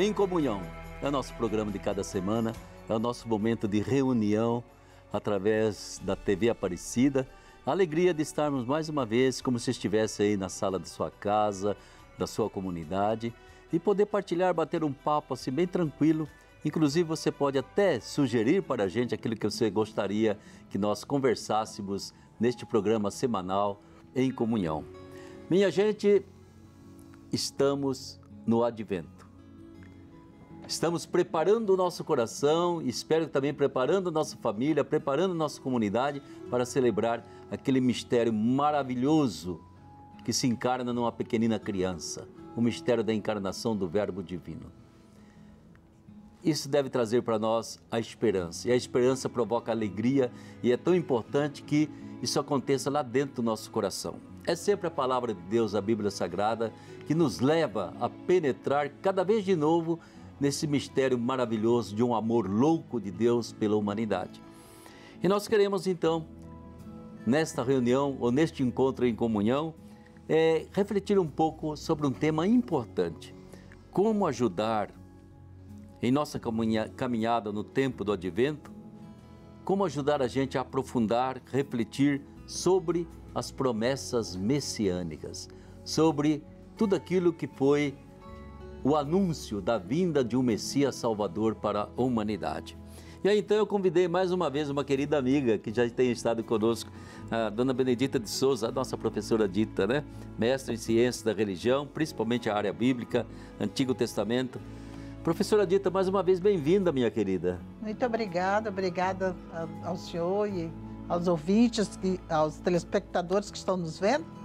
Em Comunhão é o nosso programa de cada semana, é o nosso momento de reunião através da TV Aparecida. A alegria de estarmos mais uma vez como se estivesse aí na sala da sua casa, da sua comunidade e poder partilhar, bater um papo assim bem tranquilo. Inclusive você pode até sugerir para a gente aquilo que você gostaria que nós conversássemos neste programa semanal Em Comunhão. Minha gente, estamos no Advento. Estamos preparando o nosso coração, espero que também preparando nossa família, preparando nossa comunidade para celebrar aquele mistério maravilhoso que se encarna numa pequenina criança, o mistério da encarnação do Verbo Divino. Isso deve trazer para nós a esperança, e a esperança provoca alegria, e é tão importante que isso aconteça lá dentro do nosso coração. É sempre a palavra de Deus, a Bíblia Sagrada, que nos leva a penetrar cada vez de novo nesse mistério maravilhoso de um amor louco de Deus pela humanidade. E nós queremos então, nesta reunião ou neste encontro em comunhão, refletir um pouco sobre um tema importante: como ajudar em nossa caminhada no tempo do Advento, como ajudar a gente a aprofundar, refletir sobre as promessas messiânicas, sobre tudo aquilo que foi o anúncio da vinda de um Messias Salvador para a humanidade. E aí então eu convidei mais uma vez uma querida amiga que já tem estado conosco, a Dona Benedita de Souza, a nossa professora Dita, né? Mestre em Ciências da Religião, principalmente a área bíblica, Antigo Testamento. Professora Dita, mais uma vez bem-vinda, minha querida. Muito obrigada ao senhor e aos ouvintes, aos telespectadores que estão nos vendo.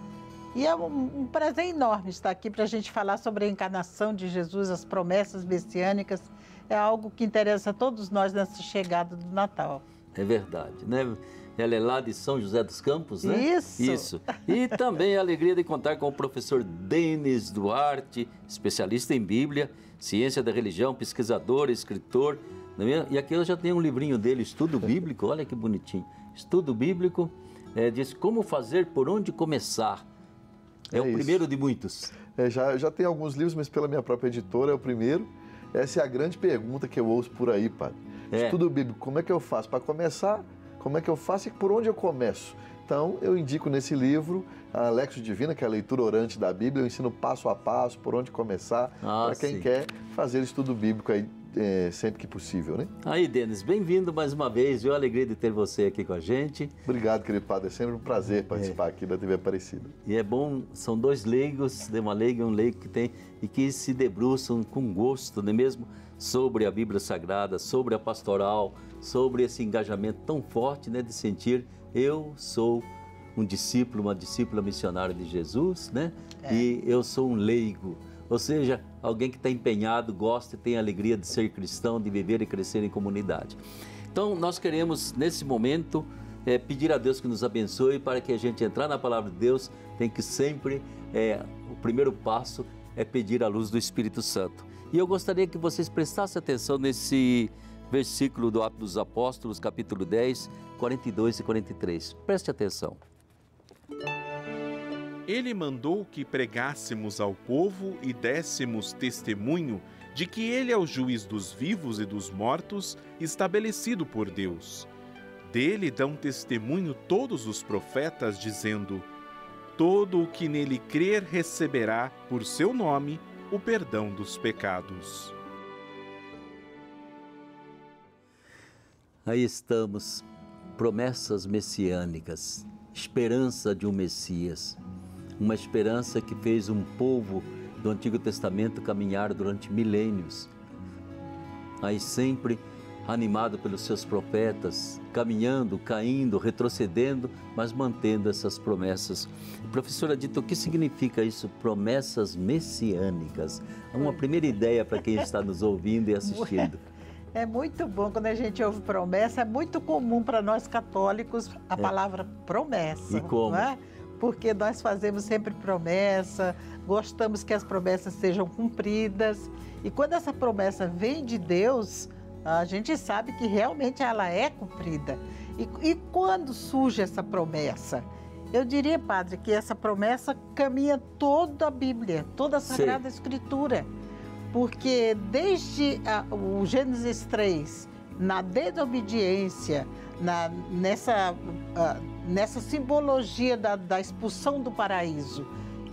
E é um prazer enorme estar aqui para a gente falar sobre a encarnação de Jesus, as promessas messiânicas. É algo que interessa a todos nós nessa chegada do Natal. É verdade, né? Ela é lá de São José dos Campos, né? Isso. E também a alegria de contar com o professor Denis Duarte, especialista em Bíblia, Ciência da Religião, pesquisador, escritor. E aqui eu já tenho um livrinho dele, Estudo Bíblico, olha que bonitinho. Estudo Bíblico, diz como fazer, por onde começar. É o primeiro de muitos. Já tem alguns livros, mas pela minha própria editora é o primeiro. Essa é a grande pergunta que eu ouço por aí, padre. Estudo bíblico, como é que eu faço? Para começar, como é que eu faço e por onde eu começo? Então, eu indico nesse livro a Lexio Divina, que é a leitura orante da Bíblia. Eu ensino passo a passo, por onde começar, para quem quer fazer estudo bíblico aí, sempre que possível, né? Aí, Denis, bem-vindo mais uma vez, viu? A alegria de ter você aqui com a gente. Obrigado, querido padre, é sempre um prazer participar aqui da TV Aparecida. E é bom, são dois leigos, uma leiga e um leigo que tem, e que se debruçam com gosto, não é mesmo? Sobre a Bíblia Sagrada, sobre a pastoral, sobre esse engajamento tão forte, né? De sentir, eu sou um discípulo, uma discípula missionária de Jesus, né? E eu sou um leigo. Ou seja, alguém que está empenhado, gosta e tem a alegria de ser cristão, de viver e crescer em comunidade. Então, nós queremos, nesse momento, pedir a Deus que nos abençoe. Para que a gente entrar na Palavra de Deus, tem que sempre, o primeiro passo é pedir a luz do Espírito Santo. E eu gostaria que vocês prestassem atenção nesse versículo do Atos dos Apóstolos, capítulo 10, 42 e 43. Preste atenção. Ele mandou que pregássemos ao povo e dessemos testemunho de que ele é o juiz dos vivos e dos mortos, estabelecido por Deus. Dele dão testemunho todos os profetas, dizendo: todo o que nele crer receberá, por seu nome, o perdão dos pecados. Aí estamos, promessas messiânicas, esperança de um Messias. Uma esperança que fez um povo do Antigo Testamento caminhar durante milênios. Aí sempre animado pelos seus profetas, caminhando, caindo, retrocedendo, mas mantendo essas promessas. Professora Dita, o que significa isso, promessas messiânicas? Uma primeira ideia para quem está nos ouvindo e assistindo. É muito bom quando a gente ouve promessa, é muito comum para nós católicos a palavra promessa. E como? Não é? Porque nós fazemos sempre promessa, gostamos que as promessas sejam cumpridas. E quando essa promessa vem de Deus, a gente sabe que realmente ela é cumprida. E quando surge essa promessa? Eu diria, padre, que essa promessa caminha toda a Bíblia, toda a Sagrada Escritura. porque desde o Gênesis 3, na desobediência, nessa simbologia da expulsão do paraíso,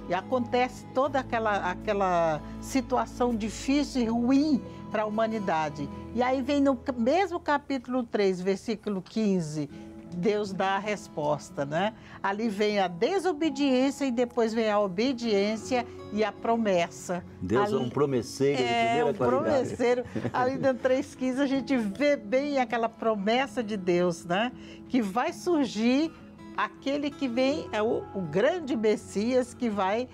e acontece toda aquela situação difícil e ruim para a humanidade. E aí vem no mesmo capítulo 3, versículo 15, Deus dá a resposta, né? Ali vem a desobediência e depois vem a obediência e a promessa. Deus é um promesseiro de primeira qualidade. Promesseiro. Ali no 3,15 a gente vê bem aquela promessa de Deus, né? Que vai surgir aquele que vem, o grande Messias, que vai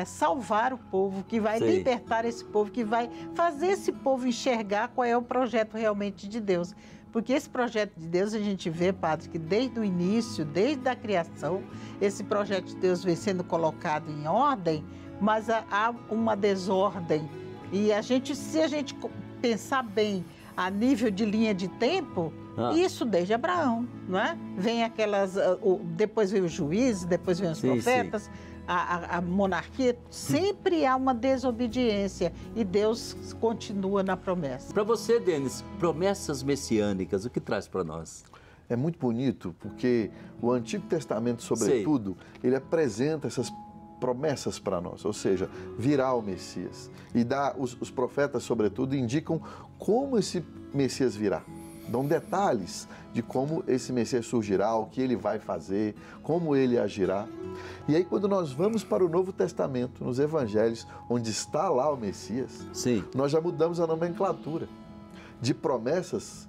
salvar o povo, que vai libertar esse povo, que vai fazer esse povo enxergar qual é o projeto realmente de Deus. Porque esse projeto de Deus, a gente vê, Padre, que desde o início, desde a criação, esse projeto de Deus vem sendo colocado em ordem, mas há uma desordem. E se a gente pensar bem a nível de linha de tempo, isso desde Abraão, não é? Vem depois vem os juízes, depois vem os profetas, a monarquia, sempre há uma desobediência e Deus continua na promessa. Para você, Denis, promessas messiânicas, o que traz para nós? É muito bonito porque o Antigo Testamento, sobretudo, ele apresenta essas promessas para nós, ou seja, virá o Messias. E os profetas, sobretudo, indicam como esse Messias virá. Dão detalhes de como esse Messias surgirá, o que ele vai fazer, como ele agirá. E aí, quando nós vamos para o Novo Testamento, nos Evangelhos, onde está lá o Messias, nós já mudamos a nomenclatura. De promessas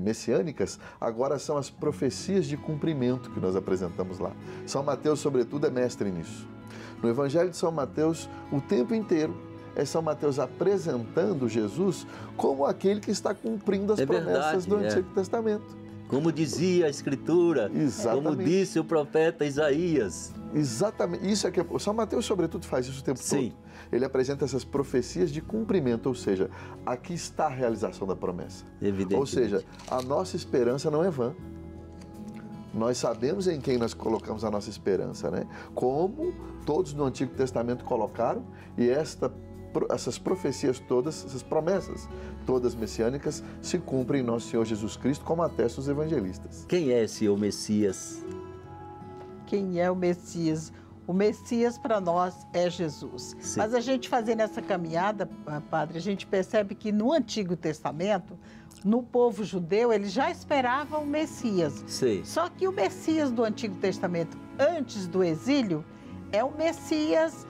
messiânicas, agora são as profecias de cumprimento que nós apresentamos lá. São Mateus, sobretudo, é mestre nisso. No Evangelho de São Mateus, o tempo inteiro, é São Mateus apresentando Jesus como aquele que está cumprindo as promessas do Antigo Testamento. Como dizia a Escritura, como disse o profeta Isaías. Exatamente, isso é que São Mateus, sobretudo, faz isso o tempo todo. Ele apresenta essas profecias de cumprimento, ou seja, aqui está a realização da promessa. Ou seja, a nossa esperança não é vã. Nós sabemos em quem nós colocamos a nossa esperança, né? Como todos no Antigo Testamento colocaram, e essas profecias todas, essas promessas todas messiânicas se cumprem em nosso Senhor Jesus Cristo, como atestam os evangelistas. Quem é esse o Messias? Quem é o Messias? O Messias para nós é Jesus. Mas a gente fazendo essa caminhada, Padre, a gente percebe que no Antigo Testamento, no povo judeu, eles já esperavam o Messias. Só que o Messias do Antigo Testamento, antes do exílio, é o Messias,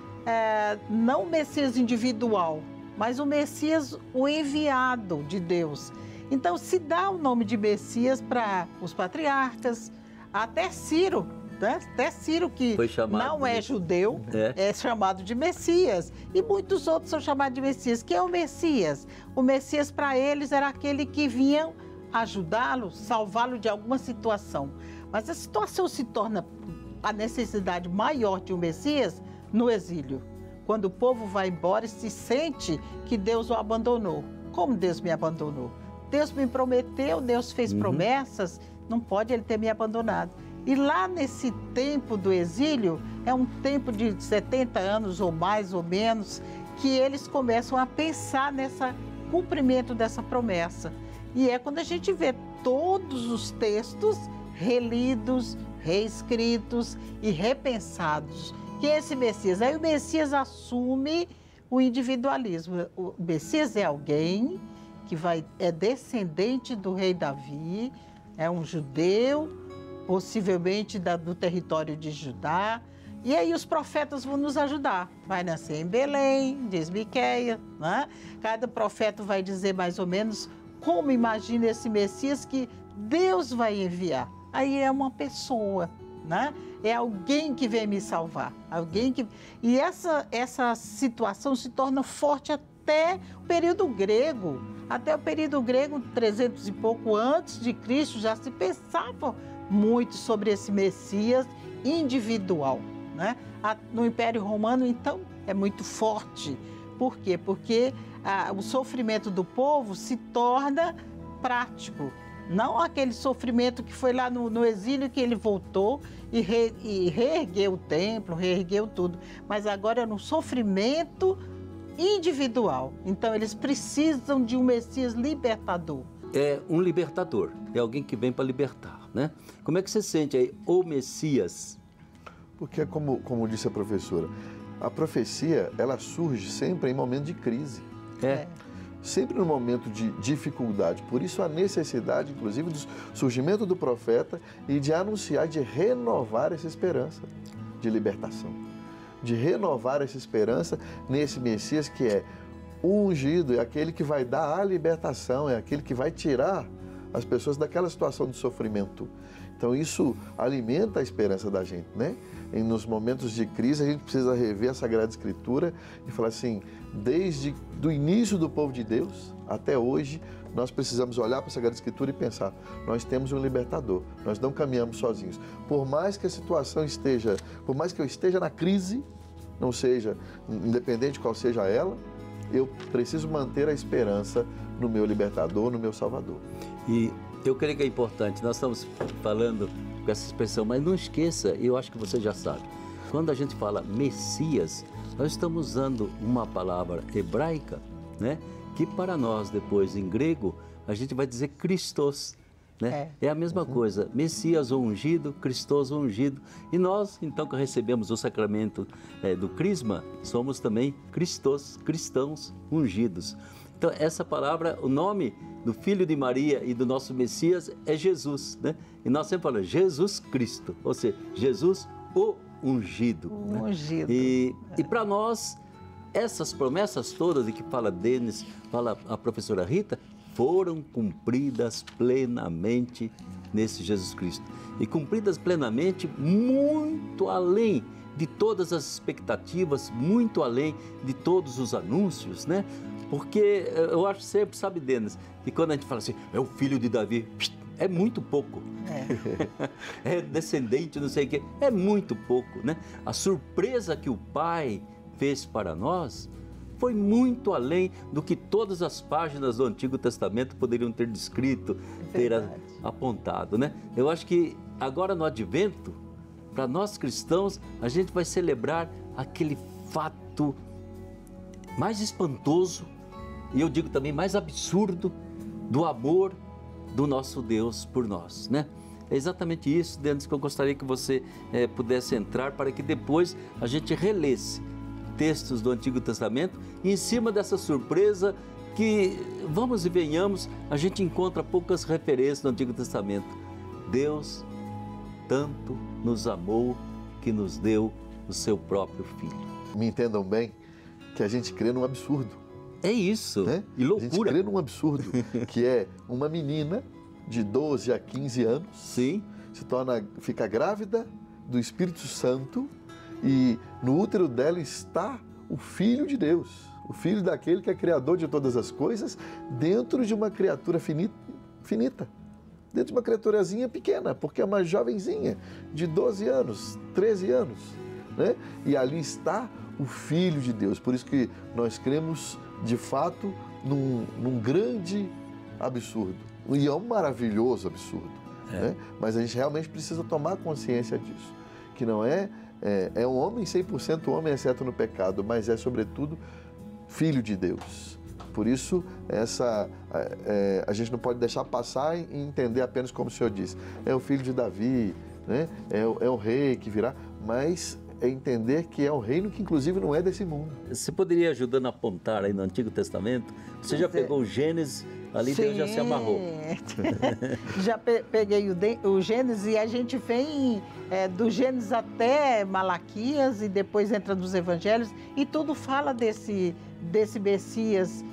não o Messias individual, mas o Messias, o enviado de Deus. Então, se dá o nome de Messias para os patriarcas, até Ciro, né? Até Ciro, que não é judeu, é chamado de Messias. E muitos outros são chamados de Messias. Quem é o Messias? O Messias, para eles, era aquele que vinha ajudá-lo, salvá-lo de alguma situação. Mas a situação se torna a necessidade maior de um Messias no exílio. Quando o povo vai embora e se sente que Deus o abandonou. Como Deus me abandonou? Deus me prometeu, Deus fez promessas, não pode ele ter me abandonado. E lá nesse tempo do exílio, é um tempo de 70 anos ou mais ou menos, que eles começam a pensar nesse cumprimento dessa promessa. E é quando a gente vê todos os textos relidos, reescritos e repensados. Que é esse Messias? Aí o Messias assume o individualismo. O Messias é alguém que é descendente do rei Davi, é um judeu, possivelmente do território de Judá. E aí os profetas vão nos ajudar. Vai nascer em Belém, diz Miqueias, né? Cada profeta vai dizer mais ou menos como imagina esse Messias que Deus vai enviar. Aí é uma pessoa, né? É alguém que vem me salvar. E essa situação se torna forte até o período grego. Até o período grego, 300 e pouco antes de Cristo, já se pensava muito sobre esse Messias individual, né? No Império Romano, então, é muito forte. Por quê? Porque o sofrimento do povo se torna prático. Não aquele sofrimento que foi lá no exílio, que ele voltou e reergueu o templo, reergueu tudo. Mas agora no sofrimento individual. Então, eles precisam de um Messias libertador. É um libertador, é alguém que vem para libertar, né? Como é que você sente aí o Messias? Porque, como disse a professora, a profecia, ela surge sempre em momento de crise. Sempre no momento de dificuldade. Por isso a necessidade, inclusive, do surgimento do profeta e de anunciar, de renovar essa esperança de libertação. De renovar essa esperança nesse Messias que é o ungido, é aquele que vai dar a libertação, é aquele que vai tirar as pessoas daquela situação de sofrimento. Então isso alimenta a esperança da gente, né? E nos momentos de crise a gente precisa rever a Sagrada Escritura e falar assim, desde o início do povo de Deus até hoje, nós precisamos olhar para a Sagrada Escritura e pensar, nós temos um libertador, nós não caminhamos sozinhos. Por mais que a situação esteja, por mais que eu esteja na crise, não seja, independente de qual seja ela, eu preciso manter a esperança no meu libertador, no meu Salvador. E eu creio que é importante, nós estamos falando com essa expressão, mas não esqueça, eu acho que você já sabe, quando a gente fala Messias, nós estamos usando uma palavra hebraica, né? Que para nós depois em grego, a gente vai dizer Christos, né? É a mesma coisa, Messias ou ungido, Christos ou ungido. E nós, então, que recebemos o sacramento do Crisma, somos também cristãos ungidos. Então, essa palavra, o nome do Filho de Maria e do nosso Messias é Jesus, né? E nós sempre falamos Jesus Cristo, ou seja, Jesus o ungido. O ungido. E para nós, essas promessas todas de que fala Denis, fala a professora Rita, foram cumpridas plenamente nesse Jesus Cristo. E cumpridas plenamente muito além de todas as expectativas, muito além de todos os anúncios, né? Porque eu acho sempre, sabe, Denis, que quando a gente fala assim, é o filho de Davi, é muito pouco. É descendente, não sei o quê, é muito pouco, né? A surpresa que o Pai fez para nós foi muito além do que todas as páginas do Antigo Testamento poderiam ter descrito, ter apontado, né? Eu acho que agora no Advento, para nós cristãos, a gente vai celebrar aquele fato mais espantoso, e eu digo também mais absurdo, do amor do nosso Deus por nós, né? É exatamente isso, Denis, que eu gostaria que você pudesse entrar para que depois a gente relesse textos do Antigo Testamento e em cima dessa surpresa que, vamos e venhamos, a gente encontra poucas referências no Antigo Testamento. Deus tanto nos amou que nos deu o seu próprio Filho. Me entendam bem que a gente crê num absurdo. É isso, né? E loucura. A gente crê num absurdo, que é uma menina de 12 a 15 anos, sim, fica grávida do Espírito Santo e no útero dela está o Filho de Deus, o Filho daquele que é criador de todas as coisas, dentro de uma criatura finita, dentro de uma criaturazinha pequena, porque é uma jovenzinha de 12 anos, 13 anos, né? E ali está o Filho de Deus. Por isso que nós cremos, de fato, num grande absurdo. E é um maravilhoso absurdo. Né? Mas a gente realmente precisa tomar consciência disso. Que não é um homem 100% homem, exceto no pecado, mas é, sobretudo, Filho de Deus. Por isso, a gente não pode deixar passar e entender apenas como o Senhor disse. É o filho de Davi, né? É o rei que virá, mas é entender que é um reino que, inclusive, não é desse mundo. Você poderia ajudando a apontar aí no Antigo Testamento? Você já pegou o Gênesis, ali Deus já se amarrou. Já peguei o Gênesis e a gente vem do Gênesis até Malaquias e depois entra nos Evangelhos e tudo fala desse Messias,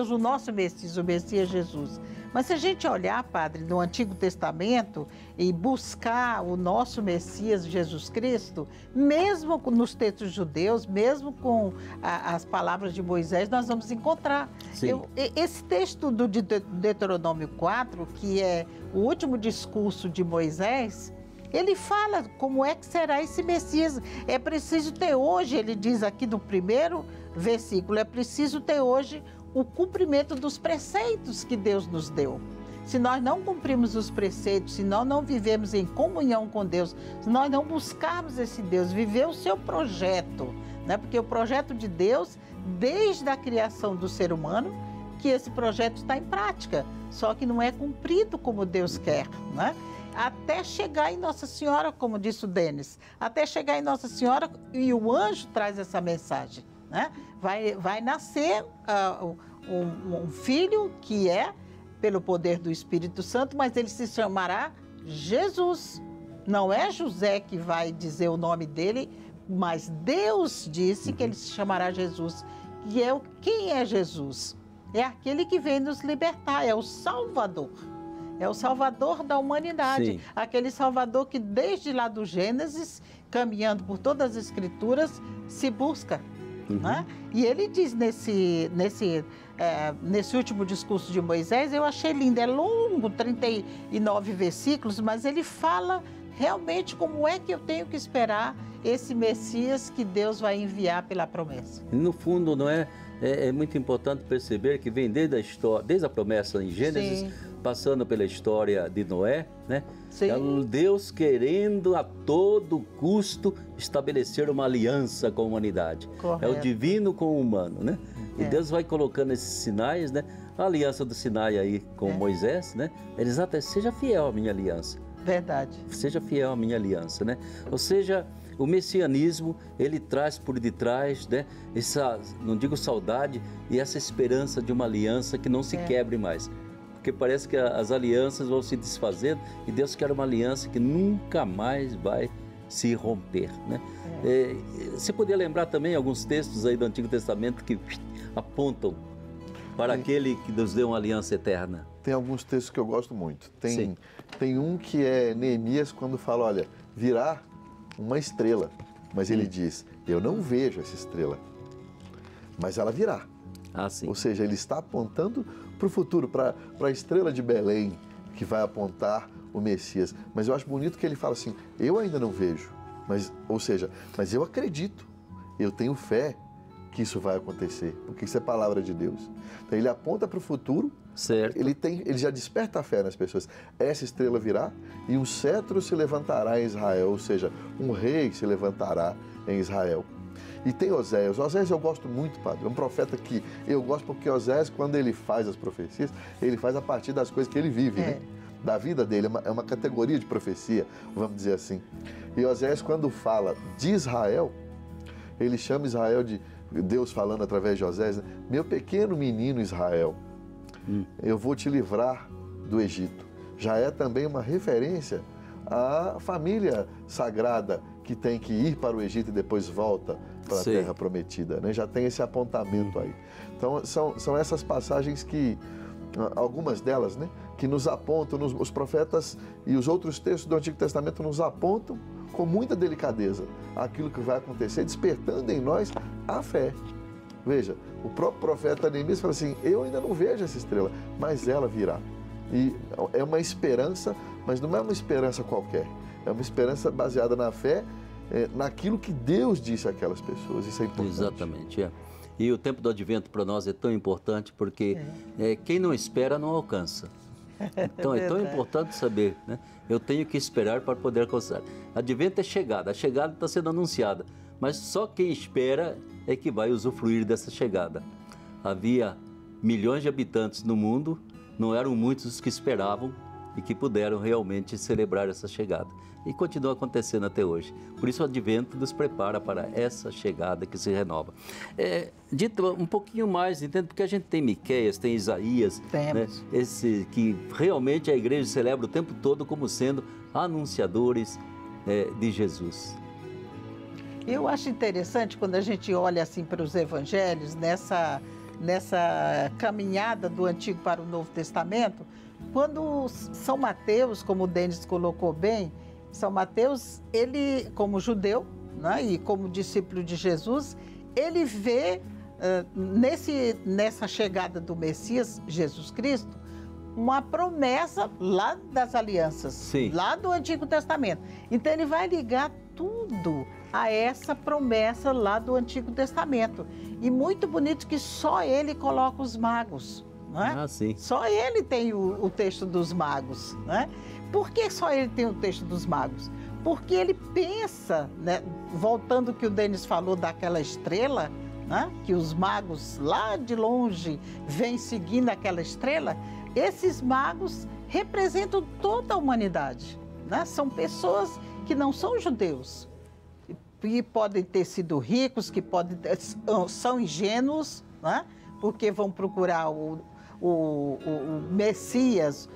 o nosso Messias, o Messias Jesus. Mas se a gente olhar, padre, no Antigo Testamento e buscar o nosso Messias, Jesus Cristo, mesmo nos textos judeus, mesmo com as palavras de Moisés, nós vamos encontrar. Esse texto do Deuteronômio 4, que é o último discurso de Moisés, ele fala como é que será esse Messias. É preciso ter hoje, ele diz aqui no primeiro versículo, é preciso ter hoje o cumprimento dos preceitos que Deus nos deu. se nós não cumprirmos os preceitos, se nós não vivemos em comunhão com Deus, se nós não buscarmos esse Deus, viver o seu projeto, né? Porque o projeto de Deus, desde a criação do ser humano, que esse projeto está em prática, só que não é cumprido como Deus quer, né? Até chegar em Nossa Senhora, como disse o Denis, até chegar em Nossa Senhora, e o anjo traz essa mensagem, né? Vai nascer um filho que é pelo poder do Espírito Santo, mas ele se chamará Jesus. Não é José que vai dizer o nome dele, mas Deus disse que ele se chamará Jesus. E quem é Jesus? É aquele que vem nos libertar, é o Salvador. É o Salvador da humanidade. Sim. Aquele Salvador que desde lá do Gênesis, caminhando por todas as Escrituras, se busca. Né? E ele diz nesse último discurso de Moisés, eu achei lindo, é longo, 39 versículos, mas ele fala realmente como é que eu tenho que esperar esse Messias que Deus vai enviar pela promessa. No fundo, não é muito importante perceber que vem desde a história, desde a promessa em Gênesis, sim, passando pela história de Noé, né? Sim. É Deus querendo a todo custo estabelecer uma aliança com a humanidade. Correto. É o divino com o humano, né? E Deus vai colocando esses sinais, né? A aliança do Sinai aí com Moisés, né? Eles até seja fiel à minha aliança. Verdade. Seja fiel à minha aliança, né? Ou seja, o messianismo, ele traz por detrás, né, essa, não digo saudade, e essa esperança de uma aliança que não se quebre mais. Porque parece que as alianças vão se desfazendo e Deus quer uma aliança que nunca mais vai se romper, né? Você poderia lembrar também alguns textos aí do Antigo Testamento que apontam para aquele que nos deu uma aliança eterna? Tem alguns textos que eu gosto muito. Tem um que é Neemias, quando fala, olha, virá uma estrela, mas ele diz, eu não vejo essa estrela, mas ela virá. Ah, sim. Ou seja, ele está apontando para o futuro, para a estrela de Belém, que vai apontar o Messias. Mas eu acho bonito que ele fala assim, eu ainda não vejo, mas eu acredito, eu tenho fé que isso vai acontecer, porque isso é palavra de Deus. Então ele aponta para o futuro, certo. Ele já desperta a fé nas pessoas. Essa estrela virá e um cetro se levantará em Israel, ou seja, um rei se levantará em Israel. E tem Oséias. Oséias eu gosto muito, padre. É um profeta que eu gosto porque Oséias, quando ele faz as profecias, ele faz a partir das coisas que ele vive, né? Da vida dele. É uma categoria de profecia, vamos dizer assim. E Oséias, quando fala de Israel, ele chama Israel de Deus falando através de Oséias, né? Meu pequeno menino Israel, eu vou te livrar do Egito. Já é também uma referência à família sagrada que tem que ir para o Egito e depois volta para a Terra Prometida, né? Já tem esse apontamento aí. Então, são essas passagens que, algumas delas, né, que nos apontam, os profetas e os outros textos do Antigo Testamento nos apontam com muita delicadeza aquilo que vai acontecer, despertando em nós a fé. Veja, o próprio profeta Neemias fala assim, eu ainda não vejo essa estrela, mas ela virá. E é uma esperança, mas não é uma esperança qualquer. É uma esperança baseada na fé, naquilo que Deus disse àquelas pessoas. Isso é importante. Exatamente, E o tempo do advento para nós é tão importante porque quem não espera não alcança. Então é tão importante saber, né? Eu tenho que esperar para poder alcançar. Advento é chegada, a chegada está sendo anunciada, mas só quem espera é que vai usufruir dessa chegada. Havia milhões de habitantes no mundo, não eram muitos os que esperavam e que puderam realmente celebrar essa chegada. E continua acontecendo até hoje. Por isso o Advento nos prepara para essa chegada que se renova. Dito um pouquinho mais, entende? Porque a gente tem Miqueias, tem Isaías, né? Esse que realmente a igreja celebra o tempo todo como sendo anunciadores de Jesus. Eu acho interessante quando a gente olha assim para os evangelhos, nessa caminhada do Antigo para o Novo Testamento, quando São Mateus, como o Denis colocou bem, São Mateus, ele como judeu, né, e como discípulo de Jesus, ele vê nessa chegada do Messias, Jesus Cristo, uma promessa lá das alianças, lá do Antigo Testamento. Então ele vai ligar tudo a essa promessa lá do Antigo Testamento. E muito bonito que só ele coloca os magos, não é? Ah, sim. Só ele tem o texto dos magos, né? Por que só ele tem o texto dos magos? Porque ele pensa, né? Voltando ao que o Denis falou daquela estrela, né? Que os magos lá de longe vêm seguindo aquela estrela, esses magos representam toda a humanidade, né? São pessoas que não são judeus, que podem ter sido ricos, que são ingênuos, né? Porque vão procurar o Messias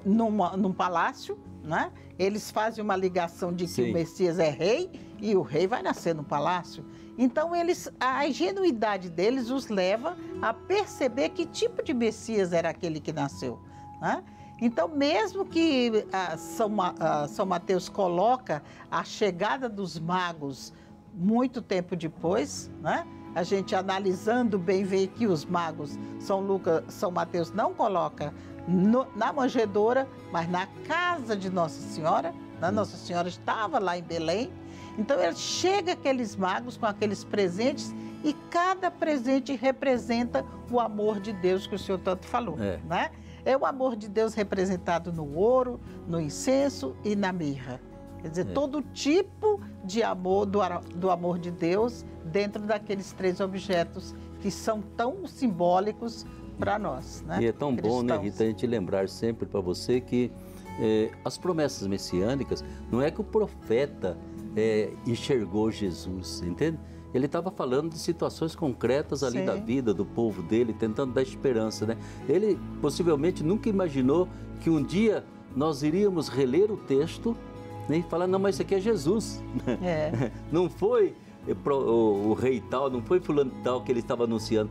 num palácio, né? Eles fazem uma ligação de que Sim. o Messias é rei e o rei vai nascer no palácio. Então, a ingenuidade deles os leva a perceber que tipo de Messias era aquele que nasceu, né? Então, mesmo que São Mateus coloca a chegada dos magos muito tempo depois, né? A gente analisando bem vê que os magos, São Mateus não coloca na manjedoura, mas na casa de Nossa Senhora, né? Nossa Senhora estava lá em Belém. Então, ele chega aqueles magos com aqueles presentes e cada presente representa o amor de Deus que o senhor tanto falou, né? É o amor de Deus representado no ouro, no incenso e na mirra. Quer dizer, todo tipo de amor, do amor de Deus dentro daqueles 3 objetos que são tão simbólicos para nós, né? E é tão cristãos. bom, né, Rita, a gente lembrar sempre para você que as promessas messiânicas, não é que o profeta enxergou Jesus, entende? Ele estava falando de situações concretas ali da vida do povo dele, tentando dar esperança, né? Ele possivelmente nunca imaginou que um dia nós iríamos reler o texto, né, e falar, não, mas isso aqui é Jesus. Não foi o rei tal, não foi fulano tal que ele estava anunciando.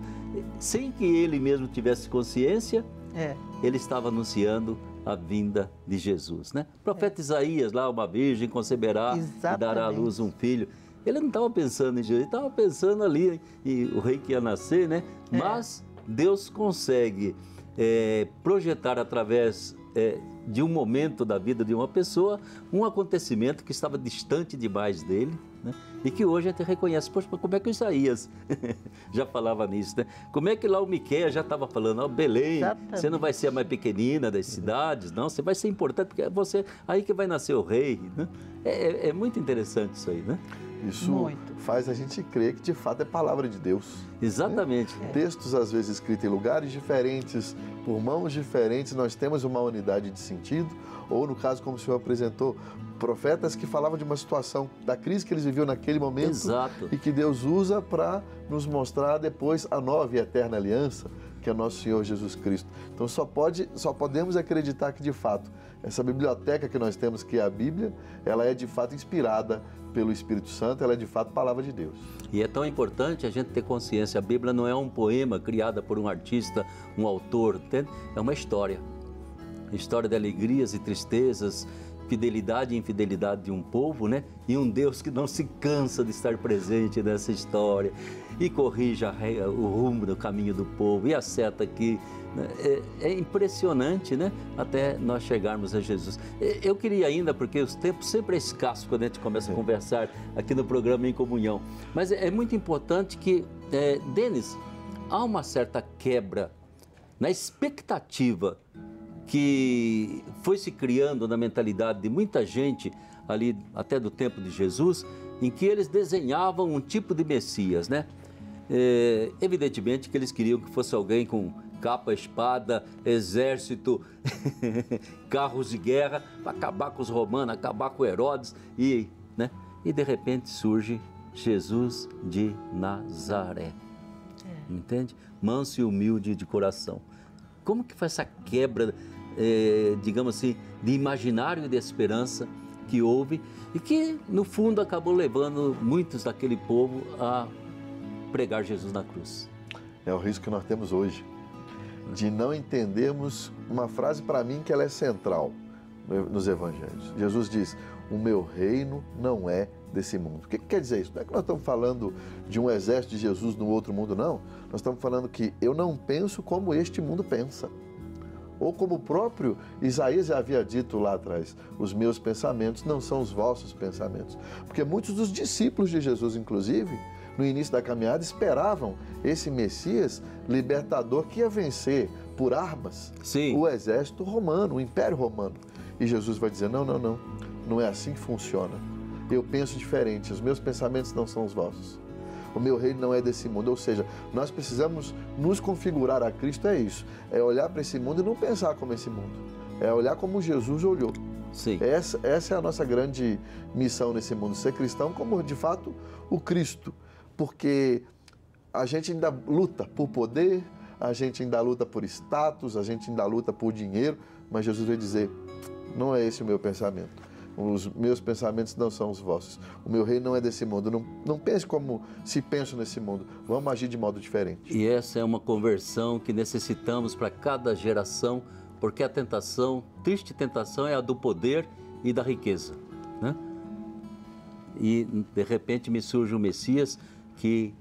Sem que ele mesmo tivesse consciência, ele estava anunciando a vinda de Jesus, né? O profeta Isaías, lá, uma virgem conceberá e dará à luz um filho. Ele não estava pensando em Jesus, ele estava pensando ali em o rei que ia nascer, né? Mas Deus consegue projetar através de um momento da vida de uma pessoa, um acontecimento que estava distante demais dele, né? E que hoje a gente reconhece. Poxa, como é que o Isaías já falava nisso, né? Como é que lá o Miqueias já estava falando, Belém, você não vai ser a mais pequenina das cidades, não, você vai ser importante, porque é você aí que vai nascer o rei, né? É muito interessante isso aí, né? Isso faz a gente crer que de fato é palavra de Deus. Exatamente. Né? Textos às vezes escritos em lugares diferentes, por mãos diferentes, nós temos uma unidade de sentido, ou no caso como o senhor apresentou, profetas que falavam de uma situação, da crise que eles viviam naquele momento. Exato. E que Deus usa para nos mostrar depois a nova e eterna aliança, que é nosso Senhor Jesus Cristo. Então só podemos acreditar que de fato essa biblioteca que nós temos, que é a Bíblia, ela é de fato inspirada pelo Espírito Santo, ela é de fato palavra de Deus. E é tão importante a gente ter consciência, a Bíblia não é um poema criado por um artista, um autor, entende? É uma história. História de alegrias e tristezas, fidelidade e infidelidade de um povo, né? E um Deus que não se cansa de estar presente nessa história e corrija o rumo do caminho do povo e acerta aqui. É impressionante, né? Até nós chegarmos a Jesus. Eu queria ainda, porque os tempos sempre é escasso quando a gente começa a conversar aqui no programa Em Comunhão, mas é muito importante que, Denis, há uma certa quebra na expectativa que foi se criando na mentalidade de muita gente ali até do tempo de Jesus, em que eles desenhavam um tipo de Messias, né? Evidentemente que eles queriam que fosse alguém com capa, espada, exército, carros de guerra, para acabar com os romanos, acabar com Herodes, né? E de repente surge Jesus de Nazaré, entende? Manso e humilde de coração. Como que foi essa quebra, digamos assim, de imaginário e de esperança que houve e que, no fundo, acabou levando muitos daquele povo a pregar Jesus na cruz? É o risco que nós temos hoje, de não entendermos uma frase, para mim, que ela é central nos evangelhos. Jesus diz, o meu reino não é desse mundo. O que quer dizer isso? Não é que nós estamos falando de um exército de Jesus no outro mundo, não. Nós estamos falando que eu não penso como este mundo pensa. Ou como o próprio Isaías já havia dito lá atrás, os meus pensamentos não são os vossos pensamentos. Porque muitos dos discípulos de Jesus, inclusive, no início da caminhada, esperavam esse Messias libertador que ia vencer por armas Sim. o exército romano, o Império Romano. E Jesus vai dizer, não é assim que funciona. Eu penso diferente, os meus pensamentos não são os vossos. O meu reino não é desse mundo. Ou seja, nós precisamos nos configurar a Cristo, é isso. É olhar para esse mundo e não pensar como esse mundo. É olhar como Jesus olhou. Sim. Essa é a nossa grande missão nesse mundo, ser cristão como, de fato, o Cristo. Porque a gente ainda luta por poder, a gente ainda luta por status, a gente ainda luta por dinheiro, mas Jesus vai dizer, não é esse o meu pensamento. Os meus pensamentos não são os vossos. O meu reino não é desse mundo. Não pense como se penso nesse mundo. Vamos agir de modo diferente. E essa é uma conversão que necessitamos para cada geração, porque a tentação, triste tentação, é a do poder e da riqueza, né? E de repente me surge o Messias, que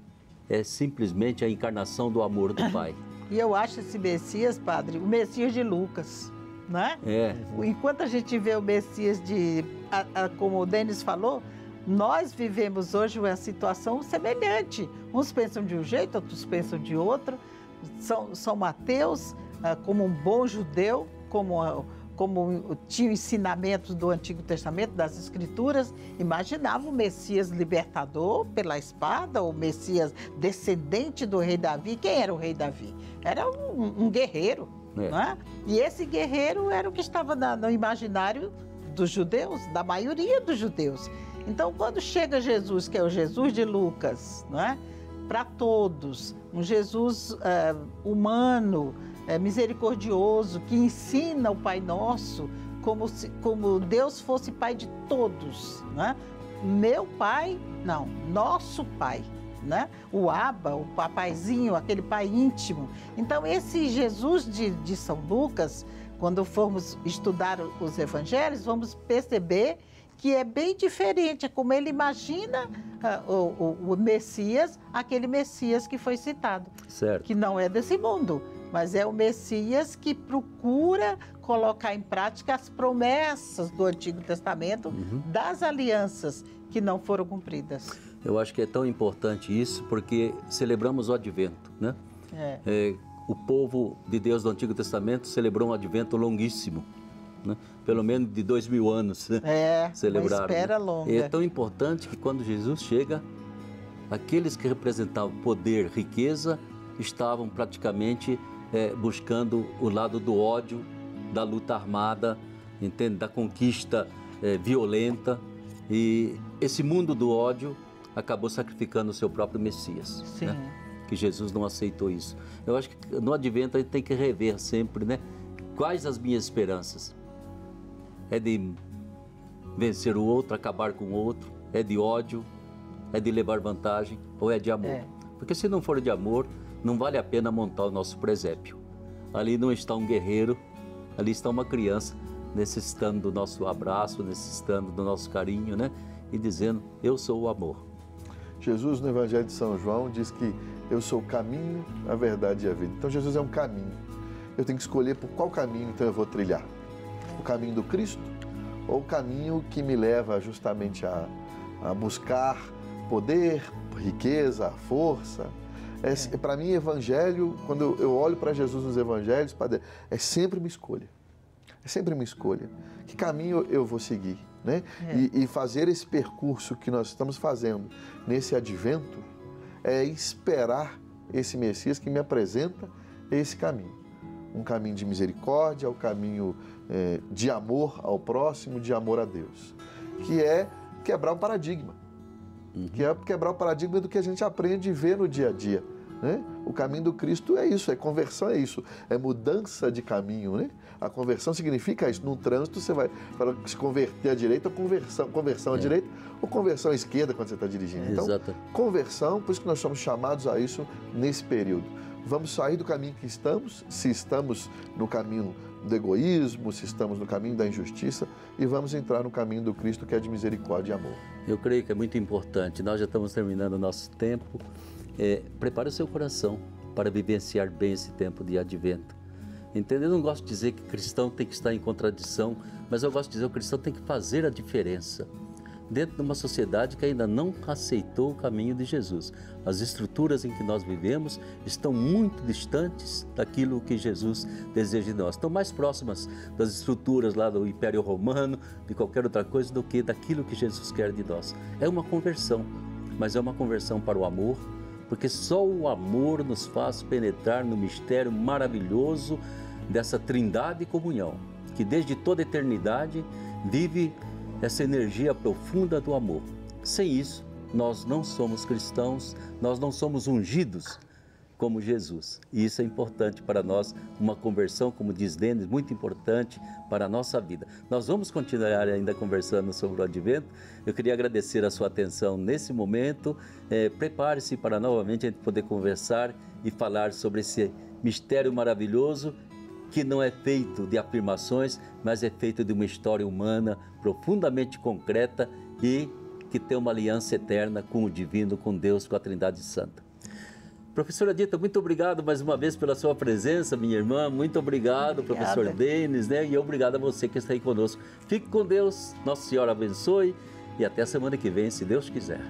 é simplesmente a encarnação do amor do Pai. E eu acho esse Messias, padre, o Messias de Lucas, né? É. Enquanto a gente vê o Messias como o Denis falou, nós vivemos hoje uma situação semelhante. Uns pensam de um jeito, outros pensam de outro. São Mateus, como um bom judeu, como tinha ensinamentos do Antigo Testamento, das Escrituras, imaginava o Messias libertador pela espada, o Messias descendente do rei Davi. Quem era o rei Davi? Era um guerreiro, não é? E esse guerreiro era o que estava no imaginário dos judeus, da maioria dos judeus. Então, quando chega Jesus, que é o Jesus de Lucas, não é? Para todos, um Jesus humano, misericordioso, que ensina o Pai Nosso como Deus fosse Pai de todos, né? Meu Pai, não, nosso Pai, né? O Abba, o papaizinho, aquele Pai íntimo. Então, esse Jesus de São Lucas, quando formos estudar os Evangelhos, vamos perceber que é bem diferente, é como ele imagina o Messias, aquele Messias que foi citado, certo, que não é desse mundo, mas é o Messias que procura colocar em prática as promessas do Antigo Testamento, das alianças que não foram cumpridas. Eu acho que é tão importante isso, porque celebramos o Advento, né? O povo de Deus do Antigo Testamento celebrou um Advento longuíssimo, né? Pelo menos de 2000 anos, né? Celebraram, uma espera né? longa. E é tão importante que quando Jesus chega, aqueles que representavam poder, riqueza, estavam praticamente buscando o lado do ódio, da luta armada, entende? Da conquista violenta. E esse mundo do ódio acabou sacrificando o seu próprio Messias. Sim. Né? Que Jesus não aceitou isso. Eu acho que no Advento a gente tem que rever sempre, né? Quais as minhas esperanças? É de vencer o outro, acabar com o outro? É de ódio? É de levar vantagem? Ou é de amor? Porque se não for de amor, não vale a pena montar o nosso presépio. Ali não está um guerreiro, ali está uma criança necessitando do nosso abraço, necessitando do nosso carinho, né? E dizendo, eu sou o amor. Jesus, no Evangelho de São João, diz que eu sou o caminho, a verdade e a vida. Então, Jesus é um caminho. Eu tenho que escolher por qual caminho, então, eu vou trilhar. O caminho do Cristo ou o caminho que me leva justamente a buscar poder, riqueza, força? Para mim, Evangelho, quando eu olho para Jesus nos Evangelhos, Padre, é sempre uma escolha. É sempre uma escolha. Que caminho eu vou seguir, né? E fazer esse percurso que nós estamos fazendo nesse Advento é esperar esse Messias que me apresenta esse caminho. Um caminho de misericórdia, um caminho de amor ao próximo, de amor a Deus. Que é quebrar um paradigma. Que é quebrar o paradigma do que a gente aprende e vê no dia a dia. Né? O caminho do Cristo é isso, conversão, é isso, é mudança de caminho, né? A conversão significa isso. No trânsito você vai se converter à direita ou conversão à direita ou conversão à esquerda quando você está dirigindo. Então, conversão, por isso que nós somos chamados a isso nesse período. Vamos sair do caminho que estamos, se estamos no caminho do egoísmo, se estamos no caminho da injustiça, e vamos entrar no caminho do Cristo, que é de misericórdia e amor. Eu creio que é muito importante. Nós já estamos terminando o nosso tempo. Prepare o seu coração para vivenciar bem esse tempo de Advento. Entende? Eu não gosto de dizer que cristão tem que estar em contradição, mas eu gosto de dizer que o cristão tem que fazer a diferença. dentro de uma sociedade que ainda não aceitou o caminho de Jesus. As estruturas em que nós vivemos estão muito distantes daquilo que Jesus deseja de nós. Estão mais próximas das estruturas lá do Império Romano, de qualquer outra coisa, do que daquilo que Jesus quer de nós. É uma conversão, mas é uma conversão para o amor, porque só o amor nos faz penetrar no mistério maravilhoso dessa trindade e comunhão, que desde toda a eternidade vive essa energia profunda do amor. Sem isso, nós não somos cristãos, nós não somos ungidos como Jesus. E isso é importante para nós, uma conversão, como diz Denis, muito importante para a nossa vida. Nós vamos continuar ainda conversando sobre o Advento. Eu queria agradecer a sua atenção nesse momento. Prepare-se para novamente a gente poder conversar e falar sobre esse mistério maravilhoso que não é feito de afirmações, mas é feito de uma história humana profundamente concreta e que tem uma aliança eterna com o divino, com Deus, com a Trindade Santa. Professora Dita, muito obrigado mais uma vez pela sua presença, minha irmã. Muito obrigado, professor Denis, né? E obrigado a você que está aí conosco. Fique com Deus, Nossa Senhora abençoe e até a semana que vem, se Deus quiser.